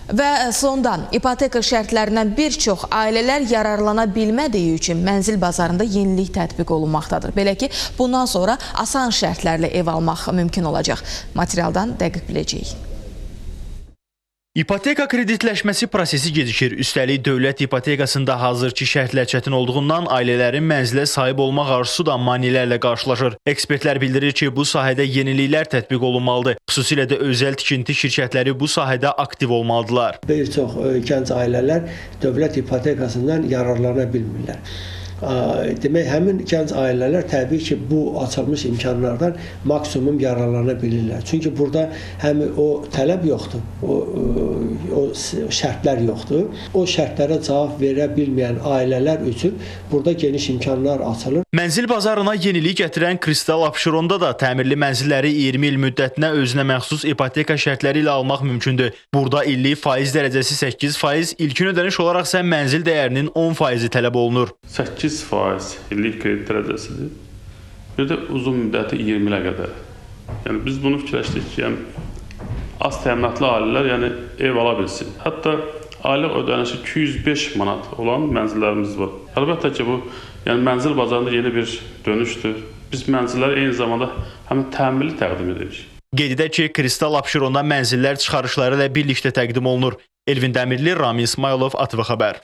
Və sonda ipoteka şərtlərindən bir çox ailələr yararlana bilmədiyi üçün mənzil bazarında yenilik tətbiq olunmaqdadır. Belə ki, bundan sonra asan şərtlərlə ev almaq mümkün olacaq. Materialdan dəqiq biləcəyik. İpoteka kreditləşməsi prosesi gecikir. Üstəlik, dövlət ipotekasında hazırki şərtlər çətin olduğundan ailələrin mənzilə sahib olmaq arzusu da maneələrlə qarşılaşır. Ekspertlər bildirir ki, bu sahədə yeniliklər tətbiq olunmalıdır. Xüsusilə də özəl tikinti şirkətləri bu sahədə aktiv olmalıdırlar. Bir çox gənc ailələr dövlət ipotekasından yararlana bilmirlər. Demək, həmin gənc ailələr təbii ki, bu açılmış imkanlardan maksimum yararlana bilirlər. Çünki burada həm o tələb yoxdur, o şərtlər yoxdur. O şərtlərə cavab verə bilməyən ailələr üçün burada geniş imkanlar açılır. Mənzil bazarına yenilik gətirən Kristal Abşeronda da təmirli mənzilləri 20 il müddətinə özünə məxsus ipoteka şərtləri ilə almaq mümkündür. Burada illik faiz dərəcəsi 8%, ilkin ödəniş olaraq isə mənzil dəyərinin 10% tələb olunur. 8% illik kredit dərəcəsidir. Bir də uzun müddəti 20 ilə qədər. Yəni biz bunu fikirləşdik ki, az təminatlı ailələr ev ala bilsin. Hətta aylıq ödənişi 205 manat olan mənzillərimiz var. Əlbəttə ki, bu mənzil bazarında yeni bir dönüşdür. Biz mənzilləri eyni zamanda həm təmirli təqdim edirik. Qeyd edək ki, Kristal Abşeronda mənzillər çıxarışları ilə birlikdə təqdim olunur. Elvin Dəmirli, Rami İsmailov, ATV Xəbər.